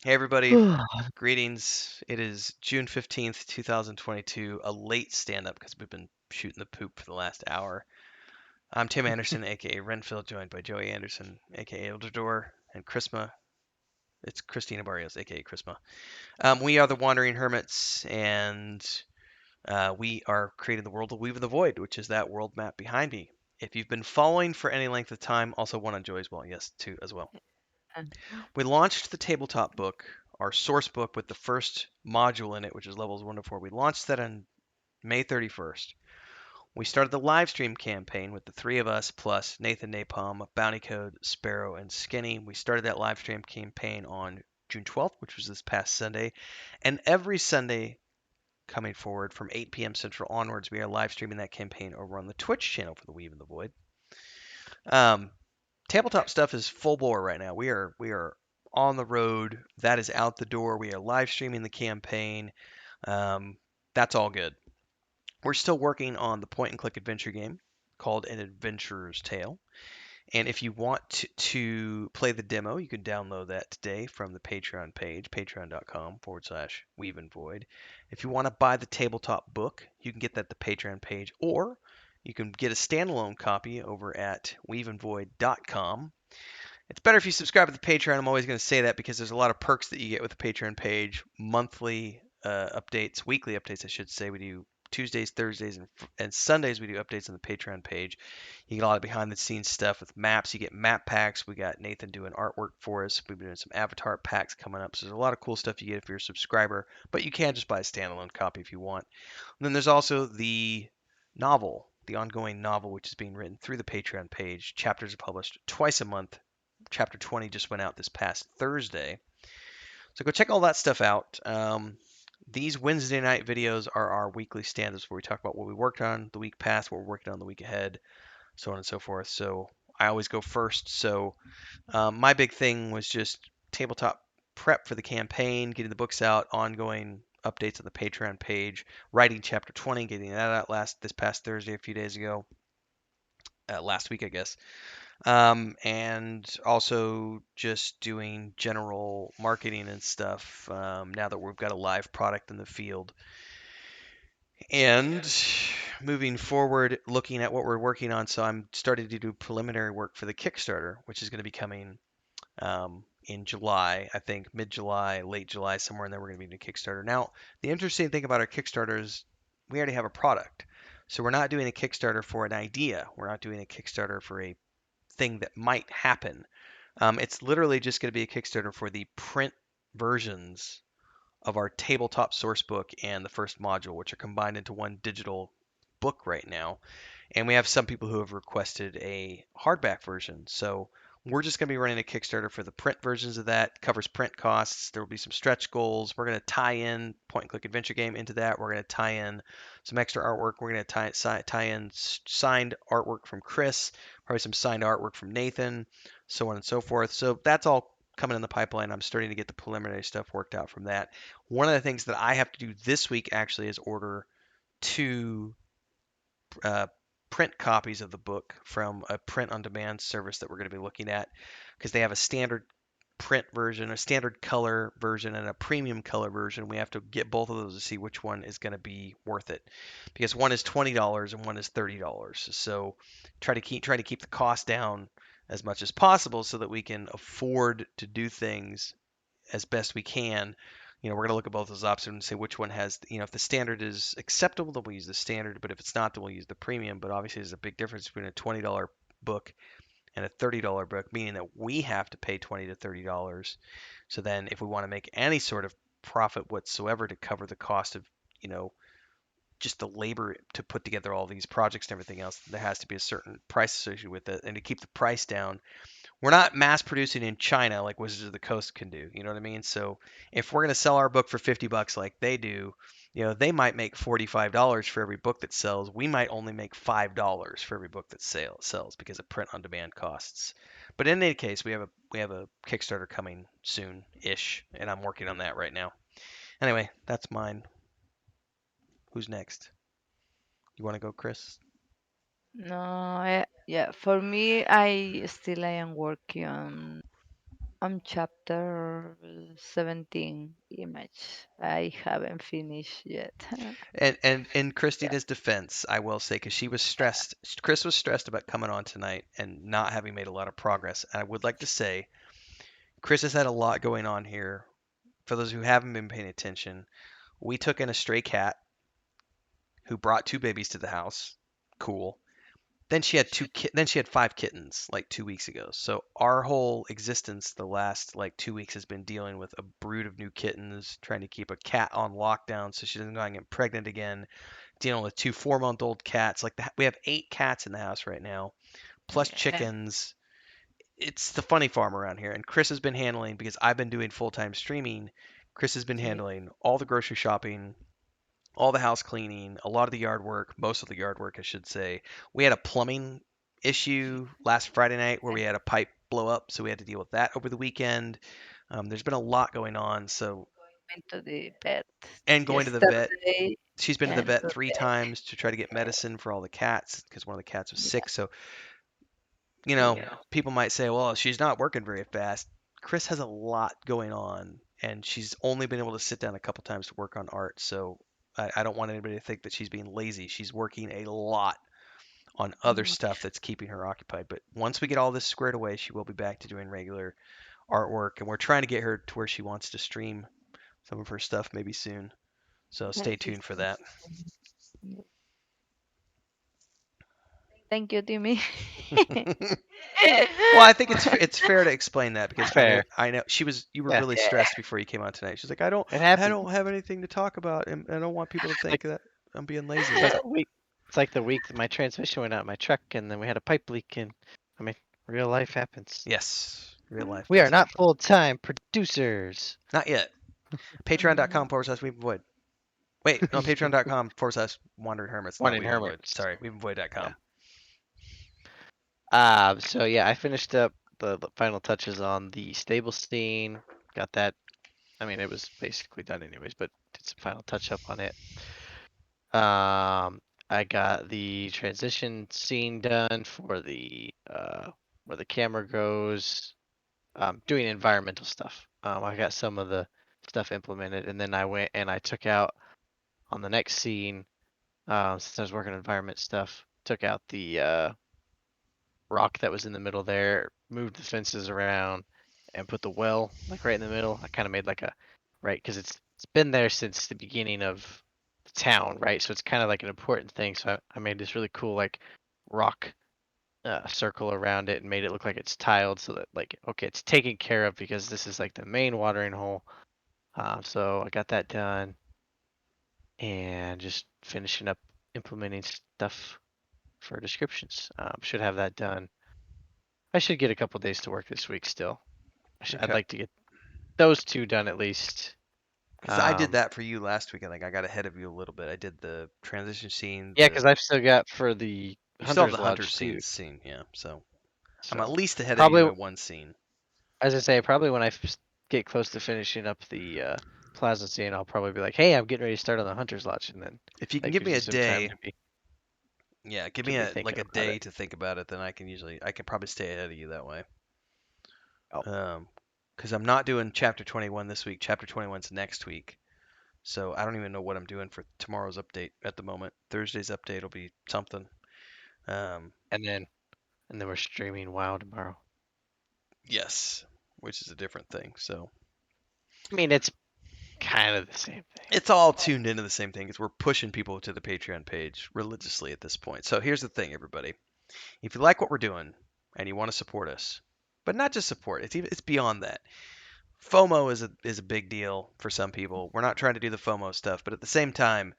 Hey everybody, greetings. It is June 15th, 2022, a late stand up because we've been shooting the poop for the last hour. I'm Tim Anderson, aka Renfield, joined by Joey Anderson, aka Eldrador, and Chrisma. It's Christina Barrios, aka Chrisma. We are the Wandering Hermits, and we are creating the world of Weave of the Void, which is that world map behind me. If you've been following for any length of time, also one on Joy as well, yes, two as well. We launched the tabletop book, our source book with the first module in it, which is levels 1 to 4. We launched that on May 31st. We started the live stream campaign with the three of us plus Nathan Napalm, Bounty Code, Sparrow, and Skinny. We started that live stream campaign on June 12th, which was this past Sunday. And every Sunday coming forward from 8 p.m. Central onwards, we are live streaming that campaign over on the Twitch channel for the Weave in the Void. Um, tabletop stuff is full bore right now. We are on the road. That is out the door. We are live streaming the campaign. Um, that's all good. We're still working on the point and click adventure game called An Adventurer's Tale. And if you want to play the demo, you can download that today from the Patreon page, patreon.com/Weave and Void. If you want to buy the tabletop book, you can get that at the Patreon page, or you can get a standalone copy over at weaveandvoid.com. It's better if you subscribe to the Patreon. I'm always going to say that because there's a lot of perks that you get with the Patreon page. Monthly updates, weekly updates, I should say. We do Tuesdays, Thursdays, and Sundays. We do updates on the Patreon page. You get a lot of behind the scenes stuff with maps. You get map packs. We got Nathan doing artwork for us. We've been doing some avatar packs coming up. So there's a lot of cool stuff you get if you're a subscriber. But you can just buy a standalone copy if you want. And then there's also the novel, the ongoing novel, which is being written through the Patreon page. Chapters are published twice a month. Chapter 20 just went out this past Thursday. So go check all that stuff out. These Wednesday night videos are our weekly stand-ups where we talk about what we worked on the week past, what we're working on the week ahead, so on and so forth. So I always go first. So my big thing was just tabletop prep for the campaign, getting the books out, ongoing updates on the Patreon page, writing chapter 20, getting that out this past Thursday, a few days ago, last week I guess. And also just doing general marketing and stuff now that we've got a live product in the field. And moving forward, looking at what we're working on. So I'm starting to do preliminary work for the Kickstarter, which is going to be coming in July, I think mid July, late July, somewhere in there. We're going to be doing a Kickstarter. Now, the interesting thing about our Kickstarter is we already have a product. So we're not doing a Kickstarter for an idea. We're not doing a Kickstarter for a thing that might happen. It's literally just going to be a Kickstarter for the print versions of our tabletop source book and the first module, which are combined into one digital book right now. And we have some people who have requested a hardback version. So we're just going to be running a Kickstarter for the print versions of that. It covers print costs. There will be some stretch goals. We're going to tie in point and click adventure game into that. We're going to tie in some extra artwork. We're going to tie in signed artwork from Chris, probably some signed artwork from Nathan, so on and so forth. So that's all coming in the pipeline. I'm starting to get the preliminary stuff worked out from that. One of the things that I have to do this week actually is order two uh, print copies of the book from a print on demand service that we're going to be looking at because they have a standard print version, a standard color version, and a premium color version. We have to get both of those to see which one is going to be worth it because one is $20 and one is $30. So try to keep the cost down as much as possible so that we can afford to do things as best we can. We're going to look at both those options and say which one has, if the standard is acceptable, then we'll use the standard. But if it's not, then we'll use the premium. But obviously, there's a big difference between a $20 book and a $30 book, meaning that we have to pay $20 to $30. So then, if we want to make any sort of profit whatsoever to cover the cost of, you know, just the labor to put together all these projects and everything else, there has to be a certain price associated with it. And to keep the price down, we're not mass producing in China like Wizards of the Coast can do. You know what I mean? So if we're going to sell our book for 50 bucks like they do, they might make $45 for every book that sells. We might only make $5 for every book that sells because of print on demand costs. But in any case, we have a Kickstarter coming soon-ish, and I'm working on that right now. Anyway, that's mine. Who's next? You want to go, Chris? No, yeah, for me, I am working on. I'm chapter 17 image. I haven't finished yet. And in Yeah. Christina's defense, I will say, because she was stressed, Chris was stressed about coming on tonight and not having made a lot of progress. And I would like to say, Chris has had a lot going on here. For those who haven't been paying attention, we took in a stray cat who brought two babies to the house. Cool. Then she had five kittens like 2 weeks ago. So our whole existence the last like 2 weeks has been dealing with a brood of new kittens, trying to keep a cat on lockdown so she doesn't go out and get pregnant again, dealing with two 4-month old cats. We have 8 cats in the house right now, plus Yeah. chickens. It's the funny farm around here. And Chris has been handling, because I've been doing full time streaming, Chris has been Yeah. handling all the grocery shopping, all the house cleaning, a lot of the yard work, most of the yard work, I should say. We had a plumbing issue last Friday night where we had a pipe blow up, so we had to deal with that over the weekend. There's been a lot going on, so Went to the vet and going to the vet. yesterday She's been to the and vet three today. times to try to get medicine for all the cats because one of the cats was sick. So, Yeah. people might say, well, she's not working very fast. Chris has a lot going on, and she's only been able to sit down a couple times to work on art. So, I don't want anybody to think that she's being lazy. She's working a lot on other Mm. stuff that's keeping her occupied. But once we get all this squared away, she will be back to doing regular artwork, and we're trying to get her to where she wants to stream some of her stuff maybe soon. So That stay is tuned for that. awesome. Thank you, Timmy. Well, I think it's fair to explain that because Fair. I know you were Yeah, really Yeah. stressed before you came on tonight. She's like, it I happens. don't have anything to talk about, and I don't want people to Like think that I'm being it's lazy. like Yeah. the week. It's like the week that my transmission went out in my truck, and then we had a pipe leak, and I mean, real life happens. Yes, real life We are does not happen. full-time producers. Not yet. Mm. Patreon.com/we've avoid. Wait, no, patreon.com/wandering hermits, not Wanting we've avoid. hermits. Sorry, we've Yeah. avoid.com. So yeah, I finished up the final touches on the stable scene. Got that. I mean, it was basically done anyways, but did some final touch up on it. I got the transition scene done for the where the camera goes. Doing environmental stuff. I got some of the stuff implemented, and then I went and I took out on the next scene. Since I was working on environment stuff, took out the rock that was in the middle there, moved the fences around, and put the well like right in the middle. I kind of made like a right because it's been there since the beginning of the town, right? So it's kind of like an important thing. So I made this really cool like rock circle around it and made it look like it's tiled so that like okay it's taken care of because this is like the main watering hole. So I got that done and just finishing up implementing stuff for descriptions. Should have that done. I should get a couple days to work this week still. I'd Okay. like to get those two done at least. Because I did Um, that for you last week. I think I got ahead of you a little bit. I did the transition scene. yeah, because I've still got for the You still have the Hunter's hunter Lodge scene too. scene, yeah. So I'm at So least ahead of you probably by one scene. as I say, probably when get close to finishing up the Plaza scene, I'll probably be like, "Hey, I'm getting ready to start on the Hunter's Lodge," and then If you can that give gives me you a some time day, yeah, give to me be a like thinking a about it. day to think about it, then I can probably stay ahead of you that way. Oh, Because I'm not doing chapter 21 this week. Chapter 21's next week. So I don't even know what I'm doing for tomorrow's update at the moment. Thursday's update will be something. Um, and then we're streaming WoW tomorrow. yes, which is a different thing. So I mean, it's kind of the same thing. it's all tuned into the same thing because we're pushing people to the Patreon page religiously at this point. So here's the thing, everybody. If you like what we're doing and you want to support us, but not just support, it's beyond that. FOMO is a big deal for some people. We're not trying to do the FOMO stuff, but at the same time,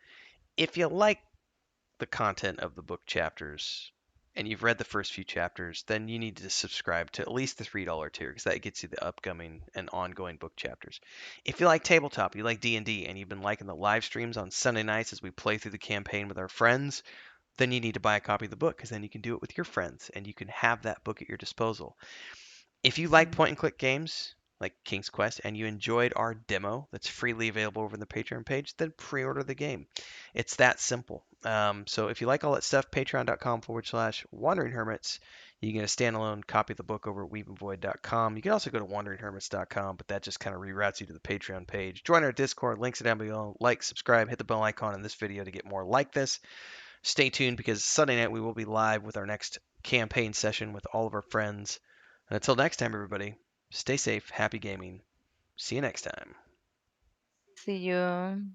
if you like the content of the book chapters and you've read the first few chapters, then you need to subscribe to at least the $3 tier because that gets you the upcoming and ongoing book chapters. If you like tabletop, you like D&D, and you've been liking the live streams on Sunday nights as we play through the campaign with our friends, then you need to buy a copy of the book because then you can do it with your friends and you can have that book at your disposal. If you like Mm. point and click games like King's Quest and you enjoyed our demo that's freely available over on the Patreon page, then pre order the game. It's that simple. So if you like all that stuff, patreon.com/wandering hermits. You can get a standalone copy of the book over at weepandvoid.com. You can also go to wanderinghermits.com, but that just kind of reroutes you to the Patreon page. Join our Discord. Links are down below. Like, subscribe, hit the bell icon in this video to get more like this. Stay tuned because Sunday night we will be live with our next campaign session with all of our friends. And until next time, everybody, stay safe, happy gaming. See you next time. See you.